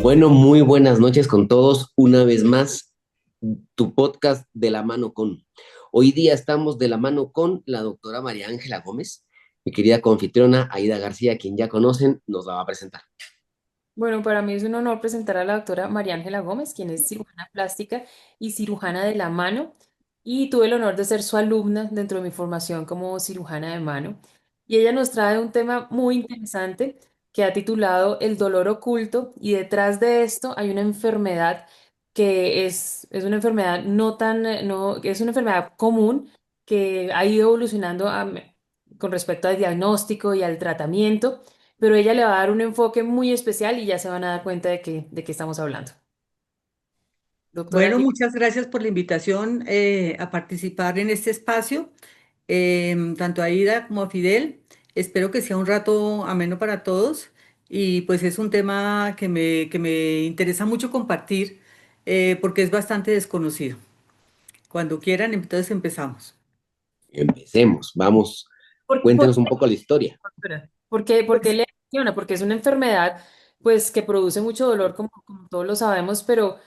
Bueno, muy buenas noches con todos. Una vez más, tu podcast de la mano con. Hoy día estamos de la mano con la doctora María Ángela Gómez, mi querida confitriona Aida García, quien ya conocen, nos la va a presentar. Bueno, para mí es un honor presentar a la doctora María Ángela Gómez, quien es cirujana plástica y cirujana de la mano, y tuve el honor de ser su alumna dentro de mi formación como cirujana de mano. Y ella nos trae un tema muy interesante que ha titulado El dolor oculto, y detrás de esto hay una enfermedad que es una enfermedad no tan, no, es una enfermedad común que ha ido evolucionando con respecto al diagnóstico y al tratamiento, pero ella le va a dar un enfoque muy especial y ya se van a dar cuenta de qué estamos hablando. Doctora, Bueno, muchas gracias por la invitación a participar en este espacio, tanto a Ida como a Fidel. Espero que sea un rato ameno para todos y pues es un tema que me interesa mucho compartir porque es bastante desconocido. Cuando quieran, entonces empezamos. Empecemos, vamos, por cuéntenos un qué, poco la historia. doctora? Por qué le menciona? Porque es una enfermedad pues que produce mucho dolor, como todos lo sabemos, pero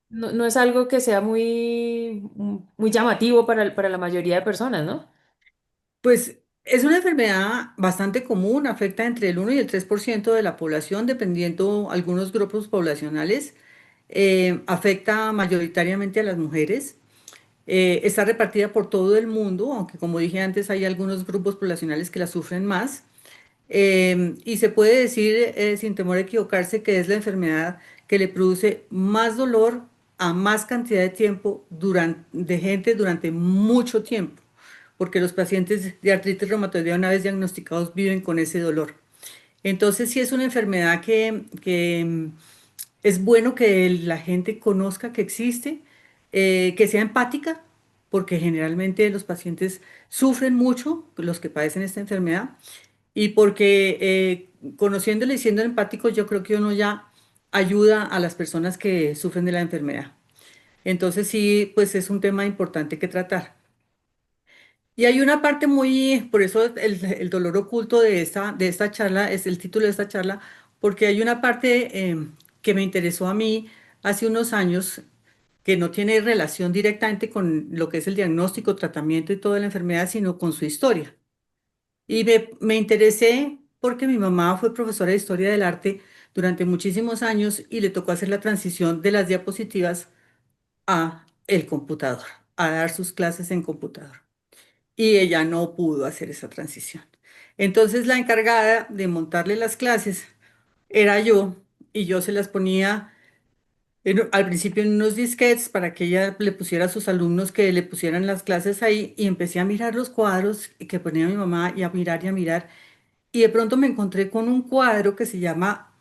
no es algo que sea muy llamativo para la mayoría de personas, ¿no? Pues es una enfermedad bastante común, afecta entre el 1 y el 3% de la población, dependiendo algunos grupos poblacionales. Afecta mayoritariamente a las mujeres. Está repartida por todo el mundo, aunque como dije antes hay algunos grupos poblacionales que la sufren más. Y se puede decir, sin temor a equivocarse, que es la enfermedad que le produce más dolor a más cantidad de tiempo de gente durante mucho tiempo, porque los pacientes de artritis reumatoidea una vez diagnosticados viven con ese dolor. Entonces sí es una enfermedad que es bueno que la gente conozca que existe, que sea empática, porque generalmente los pacientes sufren mucho, los que padecen esta enfermedad, y porque conociéndole y siendo empático, yo creo que uno ya ayuda a las personas que sufren de la enfermedad. Entonces sí, pues es un tema importante que tratar. Y hay una parte muy, por eso el dolor oculto de esta charla es el título de esta charla, porque hay una parte que me interesó a mí hace unos años que no tiene relación directamente con lo que es el diagnóstico, tratamiento y toda la enfermedad, sino con su historia. Y me interesé porque mi mamá fue profesora de historia del arte durante muchísimos años y le tocó hacer la transición de las diapositivas a el computador, a dar sus clases en computador. Y ella no pudo hacer esa transición. Entonces la encargada de montarle las clases era yo y yo se las ponía al principio en unos disquetes para que ella le pusiera a sus alumnos que le pusieran las clases ahí y empecé a mirar los cuadros que ponía mi mamá y a mirar y a mirar. Y de pronto me encontré con un cuadro que se llama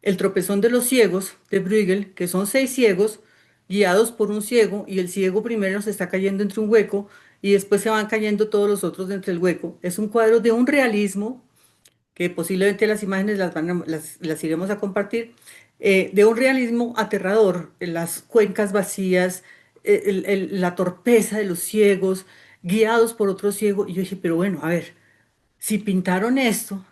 El tropezón de los ciegos de Bruegel, que son 6 ciegos guiados por un ciego y el ciego primero se está cayendo entre un hueco y después se van cayendo todos los otros dentro del hueco. Es un cuadro de un realismo que posiblemente las imágenes las iremos a compartir, de un realismo aterrador, las cuencas vacías, la torpeza de los ciegos, guiados por otro ciego. Y yo dije, pero bueno, a ver, si pintaron esto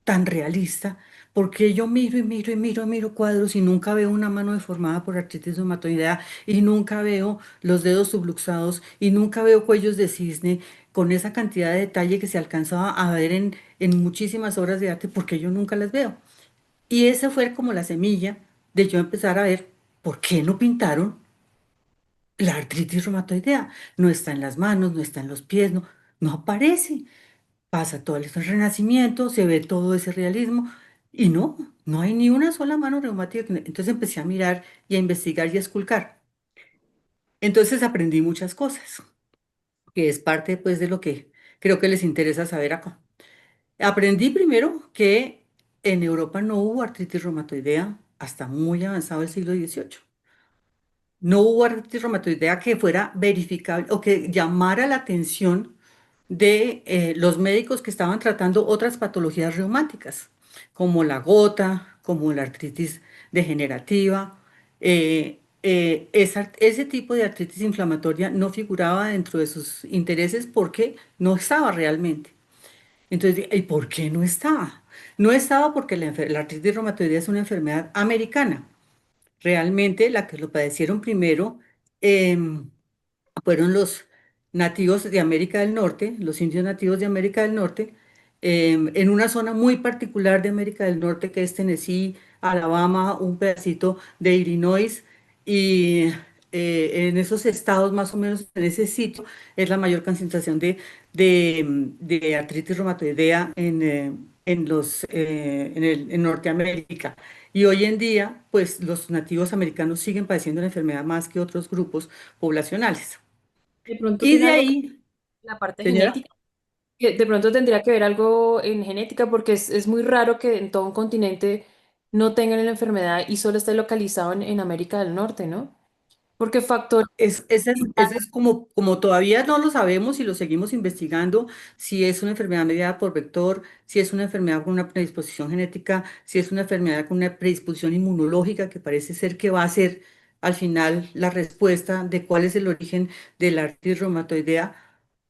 tan realista, ¿por qué yo miro y miro y miro y miro cuadros y nunca veo una mano deformada por artritis reumatoidea y nunca veo los dedos subluxados y nunca veo cuellos de cisne con esa cantidad de detalle que se alcanzaba a ver en muchísimas obras de arte? Porque yo nunca las veo. Y esa fue como la semilla de yo empezar a ver por qué no pintaron la artritis reumatoidea. No está en las manos, no está en los pies, no aparece. Pasa todo el renacimiento, se ve todo ese realismo y no hay ni una sola mano reumática. Entonces empecé a mirar y a investigar y a esculcar. Entonces aprendí muchas cosas, que es parte pues de lo que creo que les interesa saber acá. Aprendí primero que en Europa no hubo artritis reumatoidea hasta muy avanzado el siglo XVIII. No hubo artritis reumatoidea que fuera verificable o que llamara la atención de los médicos que estaban tratando otras patologías reumáticas, como la gota, como la artritis degenerativa. Ese tipo de artritis inflamatoria no figuraba dentro de sus intereses porque no estaba realmente. Entonces, ¿y por qué no estaba? No estaba porque la artritis reumatoidea es una enfermedad americana. Realmente la que lo padecieron primero em, fueron los nativos de América del Norte, los indios nativos de América del Norte, en una zona muy particular de América del Norte que es Tennessee, Alabama, un pedacito de Illinois, y en esos estados, más o menos en ese sitio, es la mayor concentración de artritis reumatoidea en Norteamérica. Y hoy en día, pues los nativos americanos siguen padeciendo la enfermedad más que otros grupos poblacionales. De pronto Y tiene de algo que ver ahí, con la parte señora, genética, que de pronto tendría que ver algo en genética, porque es muy raro que en todo un continente no tengan la enfermedad y solo esté localizado en América del Norte, ¿no? Porque factores ese es como todavía no lo sabemos y lo seguimos investigando, si es una enfermedad mediada por vector, si es una enfermedad con una predisposición genética, si es una enfermedad con una predisposición inmunológica, que parece ser que va a ser al final la respuesta de cuál es el origen de la artritis reumatoidea.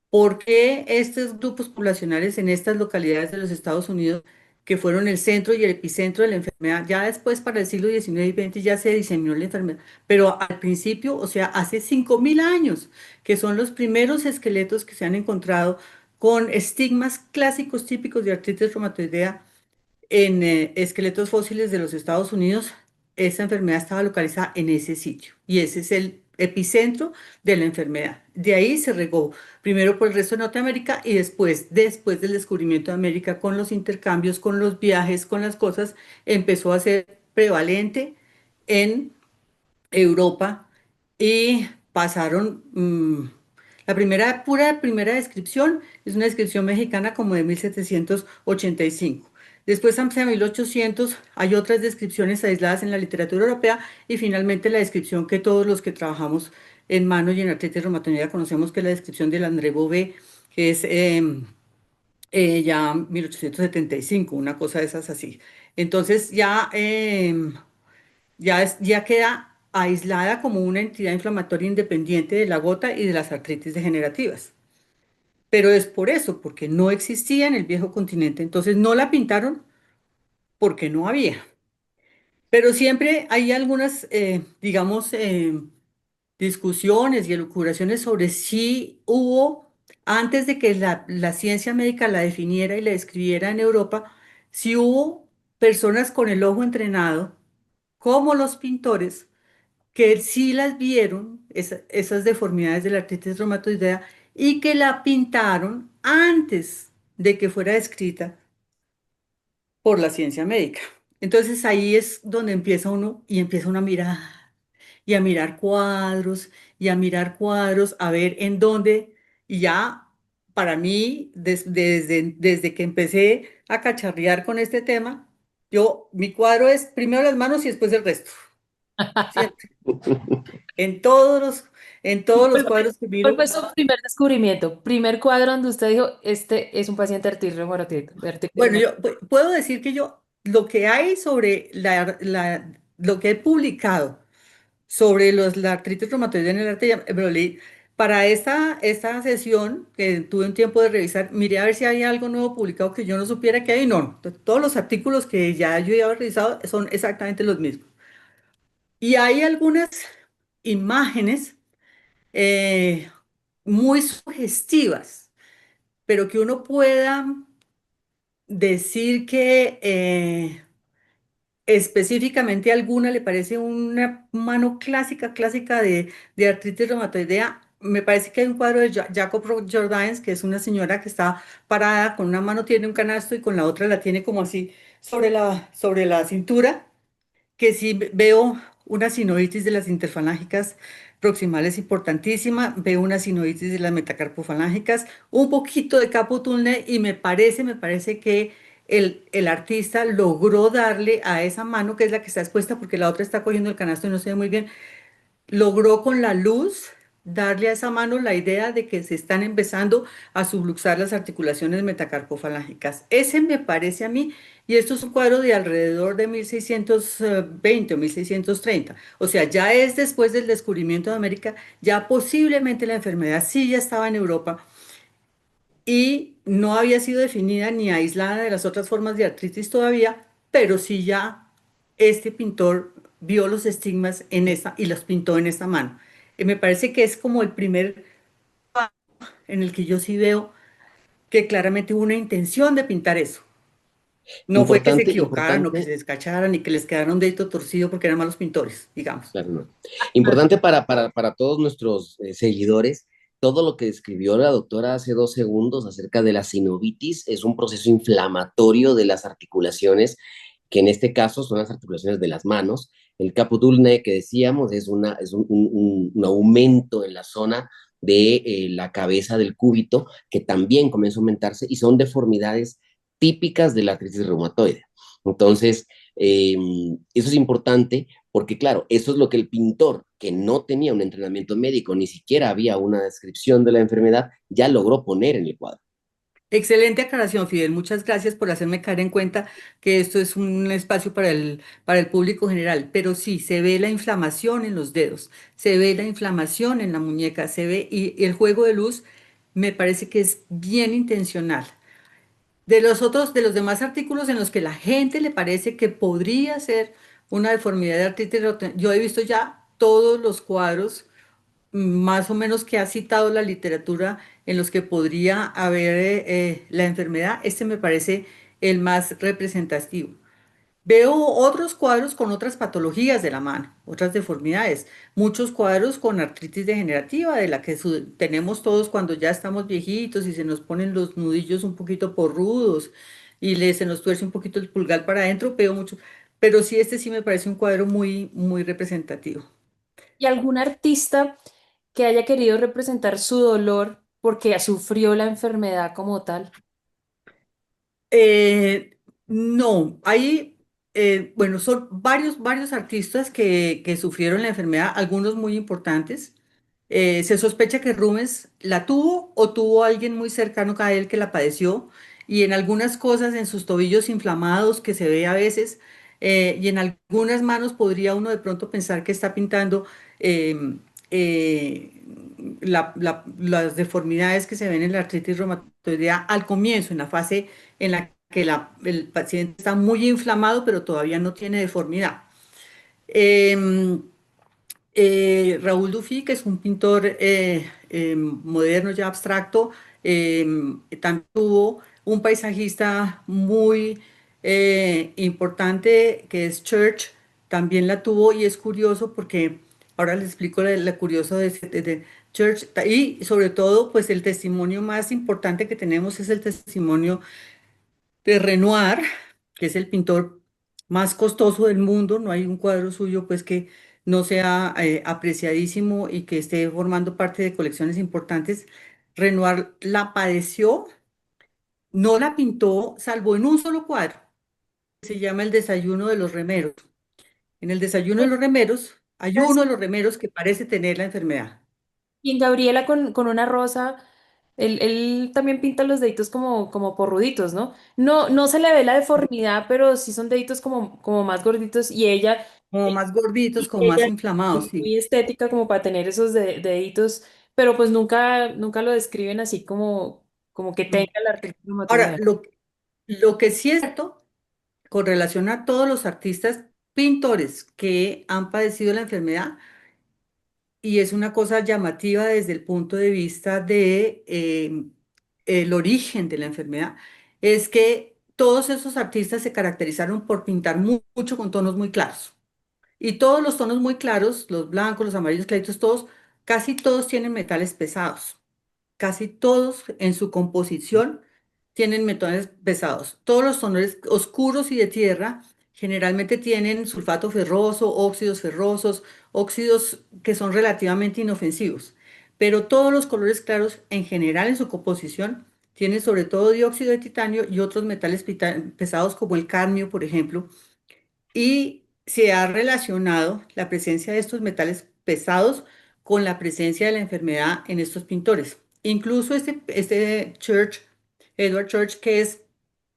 ¿Por qué estos grupos poblacionales en estas localidades de los Estados Unidos, que fueron el centro y el epicentro de la enfermedad? Ya después, para el siglo XIX y XX, ya se diseminó la enfermedad, pero al principio, o sea, hace 5.000 años, que son los primeros esqueletos que se han encontrado con estigmas clásicos típicos de artritis reumatoidea en esqueletos fósiles de los Estados Unidos. Esa enfermedad estaba localizada en ese sitio y ese es el epicentro de la enfermedad. De ahí se regó primero por el resto de Norteamérica y después del descubrimiento de América, con los intercambios, con los viajes, con las cosas, empezó a ser prevalente en Europa y pasaron, la primera descripción es una descripción mexicana como de 1785. Después, hacia 1800, hay otras descripciones aisladas en la literatura europea y finalmente la descripción que todos los que trabajamos en mano y en artritis reumatoidea conocemos, que es la descripción del André Bové, que es ya 1875, una cosa de esas así. Entonces ya queda aislada como una entidad inflamatoria independiente de la gota y de las artritis degenerativas. Pero es por eso, porque no existía en el viejo continente. Entonces no la pintaron porque no había. Pero siempre hay algunas, digamos, discusiones y elucubraciones sobre si hubo, antes de que la ciencia médica la definiera y la describiera en Europa, si hubo personas con el ojo entrenado, como los pintores, que sí las vieron, esas deformidades de la artritis reumatoidea, y que la pintaron antes de que fuera descrita por la ciencia médica. Entonces ahí es donde empieza uno a mirar y a mirar cuadros y a mirar cuadros, a ver en dónde, y ya para mí, desde que empecé a cacharrear con este tema, mi cuadro es primero las manos y después el resto. Siempre. En todos los, en todos los ¿Cuál fue, cuadros que cuál miro. fue su primer descubrimiento? Primer cuadro donde usted dijo, este es un paciente de artritis Bueno, reumatoide. yo puedo decir que lo que hay sobre lo que he publicado sobre la artritis reumatoide en el arte, me lo leí. Para esta sesión, que tuve un tiempo de revisar, miré a ver si hay algo nuevo publicado que yo no supiera que hay. No, todos los artículos que ya yo había revisado son exactamente los mismos. Y hay algunas imágenes eh, muy sugestivas, pero que uno pueda decir que específicamente alguna le parece una mano clásica de artritis reumatoidea. Me parece que hay un cuadro de Jacob Jordaens, que es una señora que está parada, con una mano tiene un canasto y con la otra la tiene como así sobre la cintura, que sí veo una sinovitis de las interfalángicas proximales importantísima, veo una sinovitis de las metacarpofalángicas, un poquito de capotunne, y me parece que el artista logró darle a esa mano, que es la que está expuesta, porque la otra está cogiendo el canasto y no se ve muy bien, logró con la luz darle a esa mano la idea de que se están empezando a subluxar las articulaciones metacarpofalángicas. Ese me parece a mí, y esto es un cuadro de alrededor de 1620 o 1630. O sea, ya es después del descubrimiento de América, ya posiblemente la enfermedad sí ya estaba en Europa y no había sido definida ni aislada de las otras formas de artritis todavía, pero sí ya este pintor vio los estigmas en esa y los pintó en esta mano. Me parece que es como el primer en el que yo sí veo que claramente hubo una intención de pintar eso. No fue que se Importante, equivocaran o que se importante. descacharan y que les quedara un dedito torcido porque eran malos pintores, digamos. Claro, no. Importante para todos nuestros seguidores, todo lo que describió la doctora hace 2 segundos acerca de la sinovitis es un proceso inflamatorio de las articulaciones, que en este caso son las articulaciones de las manos. El caputulne que decíamos es un aumento en la zona de la cabeza del cúbito, que también comienza a aumentarse y son deformidades típicas de la artritis reumatoide. Entonces, eso es importante porque claro, eso es lo que el pintor, que no tenía un entrenamiento médico, ni siquiera había una descripción de la enfermedad, ya logró poner en el cuadro. Excelente aclaración, Fidel. Muchas gracias por hacerme caer en cuenta que esto es un espacio para el público general. Pero sí, se ve la inflamación en los dedos, se ve la inflamación en la muñeca, se ve, y el juego de luz me parece que es bien intencional. De los demás artículos en los que la gente le parece que podría ser una deformidad de artritis reumatoide, yo he visto ya todos los cuadros más o menos que ha citado la literatura en los que podría haber la enfermedad. Este me parece el más representativo. Veo otros cuadros con otras patologías de la mano, otras deformidades, muchos cuadros con artritis degenerativa, de la que tenemos todos cuando ya estamos viejitos y se nos ponen los nudillos un poquito porrudos y se nos tuerce un poquito el pulgar para adentro, veo mucho, pero sí, este sí me parece un cuadro muy, muy representativo. ¿Y algún artista que haya querido representar su dolor porque sufrió la enfermedad como tal? Eh, no, hay, bueno, son varios artistas que sufrieron la enfermedad, algunos muy importantes. Se sospecha que Rubens la tuvo o tuvo alguien muy cercano a él que la padeció, y en algunas cosas, en sus tobillos inflamados que se ve a veces, y en algunas manos podría uno de pronto pensar que está pintando em, eh, las deformidades que se ven en la artritis reumatoidea al comienzo, en la fase en la que el paciente está muy inflamado, pero todavía no tiene deformidad. Em, Raúl Dufy, que es un pintor moderno ya abstracto, también tuvo un paisajista muy importante que es Church, también la tuvo, y es curioso porque ahora les explico la curioso de Church, y sobre todo pues el testimonio más importante que tenemos es el testimonio de Renoir, que es el pintor más costoso del mundo. No hay un cuadro suyo pues que no sea apreciadísimo y que esté formando parte de colecciones importantes. Renoir la padeció, no la pintó, salvo en un solo cuadro, que se llama El desayuno de los remeros. En el desayuno de los remeros hay uno de los remeros que parece tener la enfermedad. Y en Gabriela con una rosa, él también pinta los deditos como porruditos, ¿no? No, no se le ve la deformidad, pero sí son deditos como más gorditos y Como más gorditos, y como más ella inflamados, es sí. muy estética como para tener esos deditos, pero pues nunca lo describen así como que Mm. tenga la artritis Ahora, reumatoidea. lo que sí es cierto con relación a todos los artistas pintores que han padecido la enfermedad, y es una cosa llamativa desde el punto de vista de el origen de la enfermedad, es que todos esos artistas se caracterizaron por pintar mucho con tonos muy claros. Y todos los tonos muy claros, los blancos, los amarillos claritos, todos, casi todos tienen metales pesados. Casi todos en su composición tienen metales pesados. Todos los tonales oscuros y de tierra generalmente tienen sulfato ferroso, óxidos ferrosos, óxidos que son relativamente inofensivos. Pero todos los colores claros en general en su composición tienen sobre todo dióxido de titanio y otros metales pesados como el cadmio, por ejemplo, y se ha relacionado la presencia de estos metales pesados con la presencia de la enfermedad en estos pintores. Incluso este Church, Edward Church, que es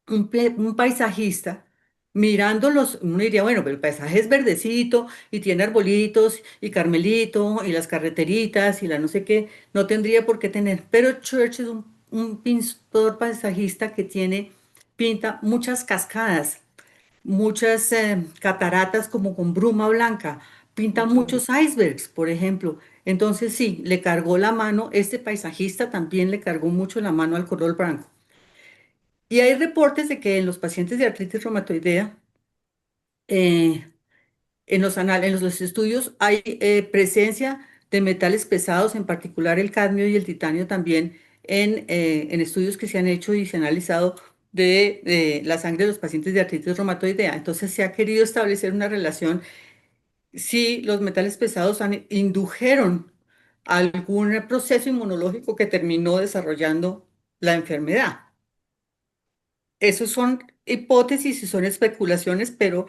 un paisajista, mirándolos, uno diría, bueno, pero el paisaje es verdecito y tiene arbolitos y carmelito y las carreteritas y la no sé qué, no tendría por qué tener. Pero Church es un pintor paisajista que pinta muchas cascadas, muchas cataratas como con bruma blanca, pinta Ok. muchos icebergs, por ejemplo. Entonces sí, le cargó la mano, este paisajista también le cargó mucho la mano al color blanco. Y hay reportes de que en los pacientes de artritis reumatoidea, eh, en los estudios hay presencia de metales pesados, en particular el cadmio y el titanio también, en estudios que se han hecho y se han analizado de la sangre de los pacientes de artritis reumatoidea. Entonces se ha querido establecer una relación si los metales pesados indujeron algún proceso inmunológico que terminó desarrollando la enfermedad. Esos son hipótesis y son especulaciones, pero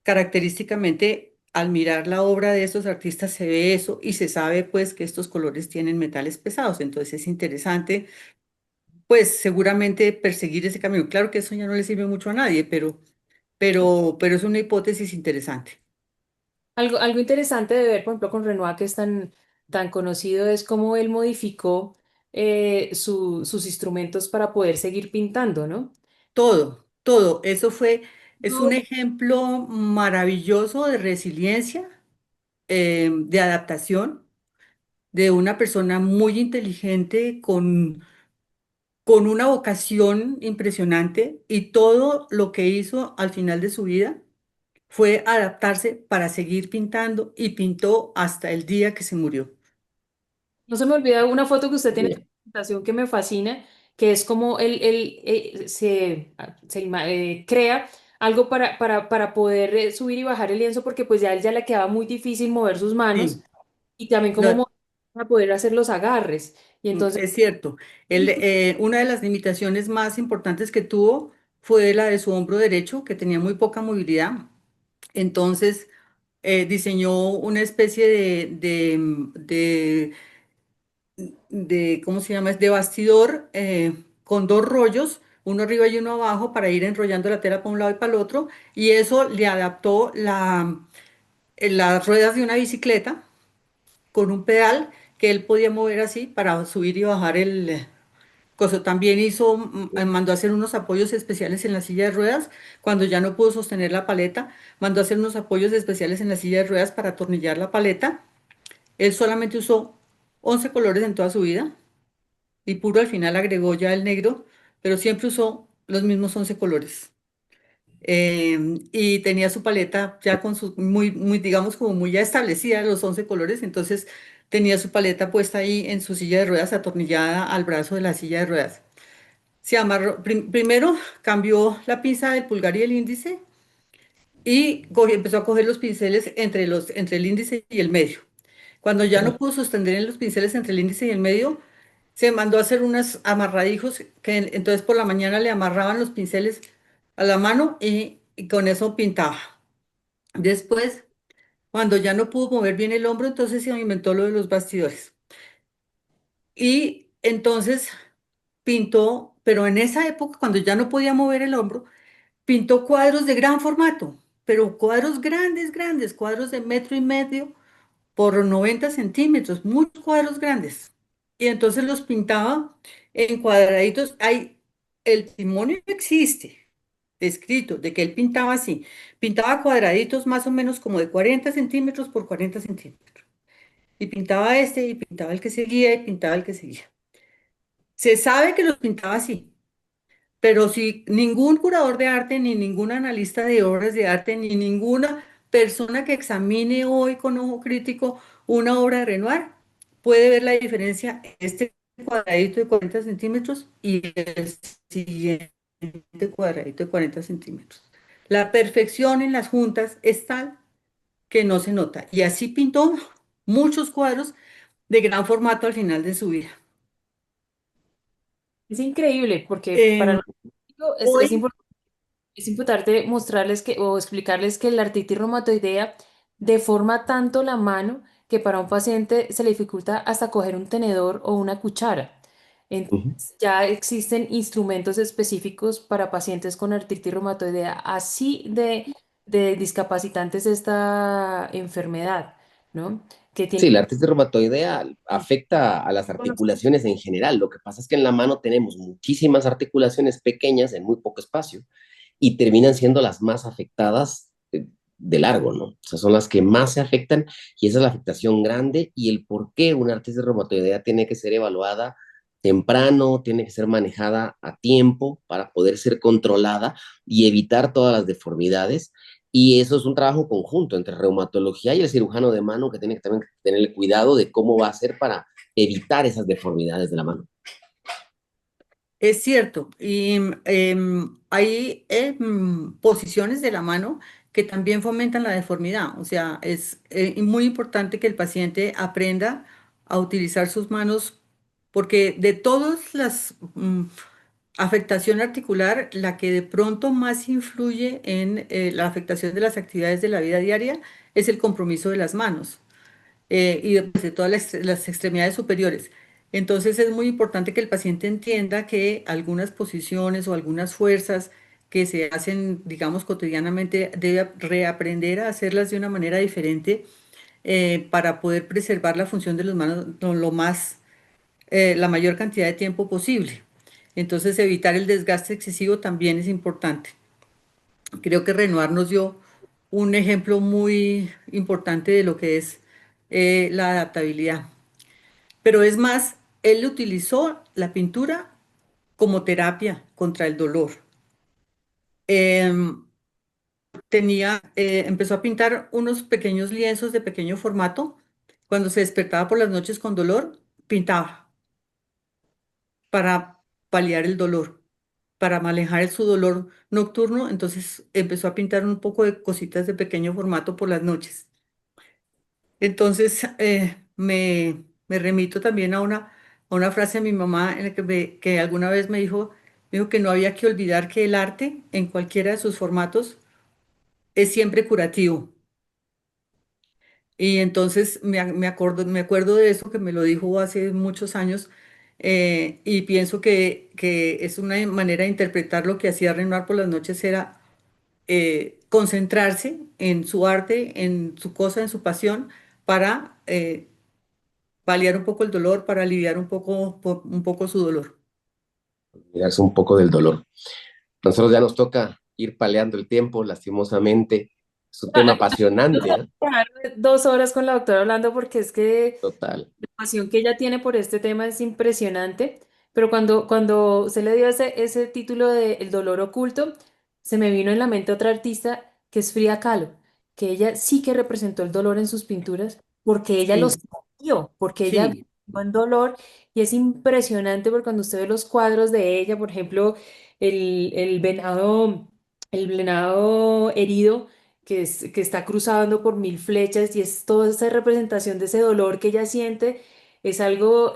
característicamente, al mirar la obra de estos artistas se ve eso y se sabe pues que estos colores tienen metales pesados. Entonces es interesante pues seguramente perseguir ese camino. Claro que eso ya no le sirve mucho a nadie, pero es una hipótesis interesante. Algo interesante de ver, por ejemplo, con Renoir, que es tan conocido, es cómo él modificó sus instrumentos para poder seguir pintando, ¿no? Todo, todo. Es un No. ejemplo maravilloso de resiliencia, de adaptación, de una persona muy inteligente con una vocación impresionante y todo lo que hizo al final de su vida fue adaptarse para seguir pintando y pintó hasta el día que se murió. No se me olvida una foto que usted tiene en Mira, su presentación que me fascina, que es como él crea algo para poder subir y bajar el lienzo, porque pues ya a él ya le quedaba muy difícil mover sus manos Sí, y también como no, para poder hacer los agarres. Y entonces, es cierto. Una de las limitaciones más importantes que tuvo fue la de su hombro derecho, que tenía muy poca movilidad. Entonces, diseñó una especie ¿cómo se llama? Es de bastidor con dos rollos, uno arriba y uno abajo, para ir enrollando la tela para un lado y para el otro, y eso le adaptó las ruedas de una bicicleta con un pedal que él podía mover así para subir y bajar el coso. También mandó a hacer unos apoyos especiales en la silla de ruedas, cuando ya no pudo sostener la paleta, mandó a hacer unos apoyos especiales en la silla de ruedas para atornillar la paleta. Él solamente usó 11 colores en toda su vida y puro al final agregó ya el negro, pero siempre usó los mismos 11 colores. Y tenía su paleta ya con sus, digamos, como muy ya establecida los 11 colores, entonces tenía su paleta puesta ahí en su silla de ruedas, atornillada al brazo de la silla de ruedas. Se amarró, primero cambió la pinza del pulgar y el índice y empezó a coger los pinceles entre el índice y el medio. Cuando ya no pudo sostener en los pinceles entre el índice y el medio, se mandó a hacer unos amarradijos que entonces por la mañana le amarraban los pinceles a la mano y con eso pintaba. Después, cuando ya no pudo mover bien el hombro, entonces se inventó lo de los bastidores. Y entonces pintó, pero en esa época, cuando ya no podía mover el hombro, pintó cuadros de gran formato, pero cuadros grandes, grandes, cuadros de metro y medio por 90 centímetros, muchos cuadros grandes. Y entonces los pintaba en cuadraditos. El testimonio existe, escrito, de que él pintaba así. Pintaba cuadraditos más o menos como de 40 centímetros por 40 centímetros. Y pintaba este, y pintaba el que seguía, y pintaba el que seguía. Se sabe que los pintaba así, pero si ningún curador de arte, ni ningún analista de obras de arte, ni ninguna persona que examine hoy con ojo crítico una obra de Renoir puede ver la diferencia en este cuadradito de 40 centímetros y el siguiente cuadradito de 40 centímetros. La perfección en las juntas es tal que no se nota. Y así pintó muchos cuadros de gran formato al final de su vida. es increíble porque para Eh, nosotros hoy, es importante mostrarles que o explicarles que la artritis reumatoidea deforma tanto la mano que para un paciente se le dificulta hasta coger un tenedor o una cuchara. ujú. Entonces, ya existen instrumentos específicos para pacientes con artritis reumatoidea, así de discapacitantes esta enfermedad, ¿no? Que Sí, tienen... la artritis reumatoidea afecta a las articulaciones en general. Lo que pasa es que en la mano tenemos muchísimas articulaciones pequeñas en muy poco espacio y terminan siendo las más afectadas de largo, ¿no? O sea, son las que más se afectan y esa es la afectación grande y el por qué una artritis reumatoidea tiene que ser evaluada temprano, tiene que ser manejada a tiempo para poder ser controlada y evitar todas las deformidades. Y eso es un trabajo conjunto entre reumatología y el cirujano de mano que tiene que también tener el cuidado de cómo va a hacer para evitar esas deformidades de la mano. Es cierto, y hay posiciones de la mano que también fomentan la deformidad. O sea, es muy importante que el paciente aprenda a utilizar sus manos porque de todas las afectación articular, la que de pronto más influye en la afectación de las actividades de la vida diaria es el compromiso de las manos y de todas las extremidades superiores. Entonces es muy importante que el paciente entienda que algunas posiciones o algunas fuerzas que se hacen, digamos, cotidianamente, debe reaprender a hacerlas de una manera diferente para poder preservar la función de las manos lo más, la mayor cantidad de tiempo posible. Entonces evitar el desgaste excesivo también es importante. Creo que Renoir nos dio un ejemplo muy importante de lo que es la adaptabilidad. Pero es más, él utilizó la pintura como terapia contra el dolor. Em, empezó a pintar unos pequeños lienzos de pequeño formato. Cuando se despertaba por las noches con dolor, pintaba para paliar el dolor, para manejar su dolor nocturno. Entonces empezó a pintar un poco de cositas de pequeño formato por las noches. Entonces, me remito también a una frase de mi mamá en la que alguna vez me dijo que no había que olvidar que el arte, en cualquiera de sus formatos, es siempre curativo. Y entonces me acuerdo de eso que me lo dijo hace muchos años y pienso que es una manera de interpretar lo que hacía Renoir por las noches era concentrarse en su arte, en su cosa, en su pasión, para paliar un poco el dolor, para aliviar un poco su dolor. Olvidarse un poco del dolor. A nosotros ya nos toca ir paleando el tiempo, lastimosamente. Es un tema Nos apasionante, vamos ¿eh? a quedar 2 horas con la doctora hablando porque es que Total. la pasión que ella tiene por este tema es impresionante, pero cuando se le dio ese título de El dolor oculto, se me vino en la mente otra artista que es Frida Kahlo, que ella sí que representó el dolor en sus pinturas porque ella lo Sí, sintió, porque ella sí, vivió en dolor y es impresionante porque cuando usted ve los cuadros de ella, por ejemplo, el venado, el venado herido que está cruzando por mil flechas y es toda esa representación de ese dolor que ella siente, es algo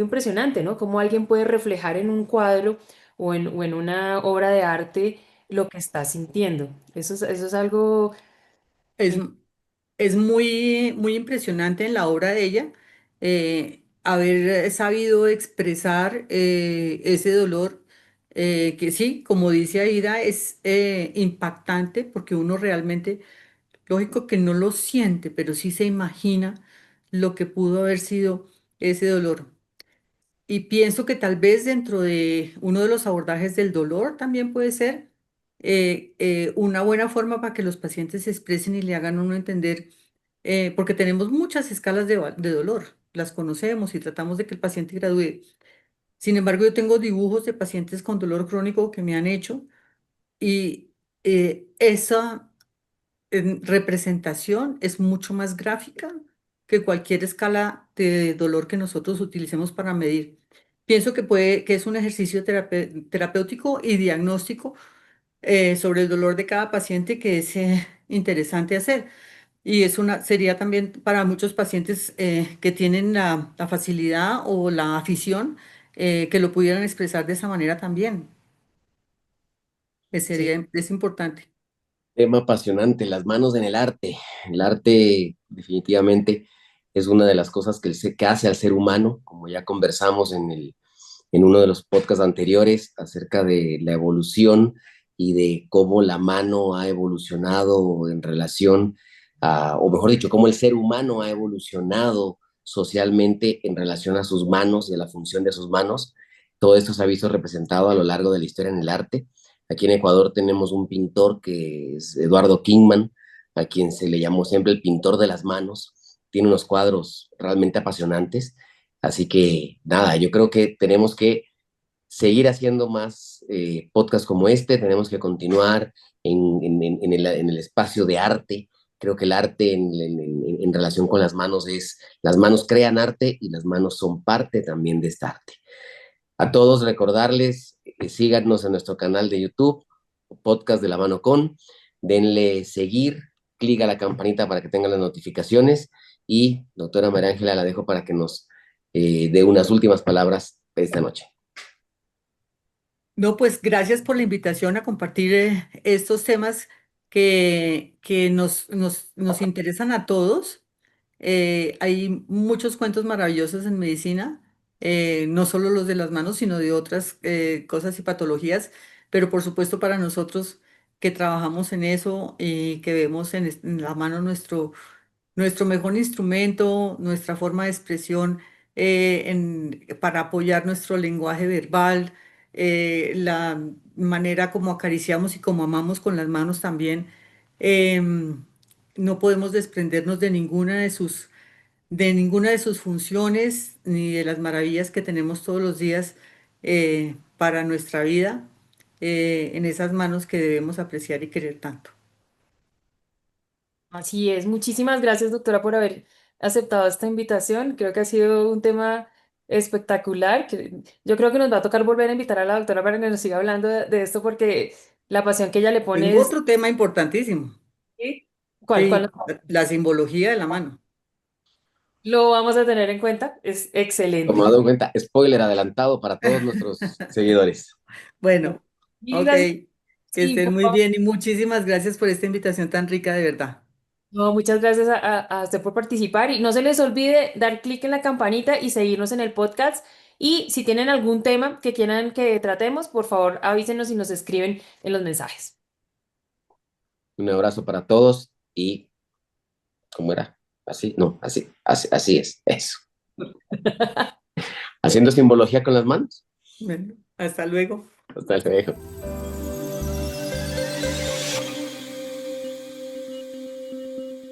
impresionante, ¿no? Cómo alguien puede reflejar en un cuadro o en una obra de arte lo que está sintiendo. Eso es algo es, in- es muy, muy impresionante en la obra de ella haber sabido expresar ese dolor que sí, como dice Aida, es impactante porque uno realmente, lógico que no lo siente, pero sí se imagina lo que pudo haber sido ese dolor. Y pienso que tal vez dentro de uno de los abordajes del dolor también puede ser una buena forma para que los pacientes se expresen y le hagan a uno entender, porque tenemos muchas escalas de dolor, las conocemos y tratamos de que el paciente gradúe. Sin embargo, yo tengo dibujos de pacientes con dolor crónico que me han hecho y esa representación es mucho más gráfica que cualquier escala de dolor que nosotros utilicemos para medir. Pienso que es un ejercicio terapéutico y diagnóstico sobre el dolor de cada paciente que es interesante hacer. Y sería también para muchos pacientes que tienen la facilidad o la afición que lo pudieran expresar de esa manera también. Sí, Es importante. tema apasionante, las manos en el arte. El arte definitivamente es una de las cosas que hace al ser humano, como ya conversamos en uno de los podcasts anteriores acerca de la evolución y de cómo la mano ha evolucionado en relación a, o mejor dicho, cómo el ser humano ha evolucionado socialmente en relación a sus manos y a la función de sus manos. Todo esto se ha visto representado a lo largo de la historia en el arte. Aquí en Ecuador tenemos un pintor que es Eduardo Kingman, a quien se le llamó siempre el pintor de las manos. Tiene unos cuadros realmente apasionantes. Así que nada, yo creo que tenemos que seguir haciendo más podcasts como este, tenemos que continuar en el espacio de arte. Creo que el arte en relación con las manos es, las manos crean arte y las manos son parte también de esta arte. A todos recordarles que síganos en nuestro canal de YouTube, Podcast de la Mano con, denle seguir, clic a la campanita para que tengan las notificaciones y doctora María Ángela la dejo para que nos dé unas últimas palabras esta noche. No, pues gracias por la invitación a compartir estos temas que nos interesan a todos. Hay muchos cuentos maravillosos en medicina, no solo los de las manos, sino de otras cosas y patologías, pero por supuesto para nosotros que trabajamos en eso y que vemos en la mano nuestro mejor instrumento, nuestra forma de expresión para apoyar nuestro lenguaje verbal, la manera como acariciamos y como amamos con las manos también. em, no podemos desprendernos de ninguna de sus funciones ni de las maravillas que tenemos todos los días para nuestra vida en esas manos que debemos apreciar y querer tanto. Así es. Muchísimas gracias, doctora, por haber aceptado esta invitación. Creo que ha sido un tema espectacular. Yo creo que nos va a tocar volver a invitar a la doctora para que nos siga hablando de esto porque la pasión que ella le pone Tengo es... otro tema importantísimo, ¿Sí? ¿Cuál? sí, la simbología de la mano. Lo vamos a tener en cuenta. Es excelente. Tomado en cuenta, spoiler adelantado para todos nuestros seguidores. Bueno, Mil ok, gracias. que Sí, estén por muy favor. bien y muchísimas gracias por esta invitación tan rica de verdad. No, muchas gracias a usted por participar y no se les olvide dar clic en la campanita y seguirnos en el podcast. Y si tienen algún tema que quieran que tratemos, por favor avísenos y nos escriben en los mensajes. Un abrazo para todos y, ¿cómo era? Así, no, así es, eso. Haciendo simbología con las manos. Bueno, hasta luego. Hasta luego.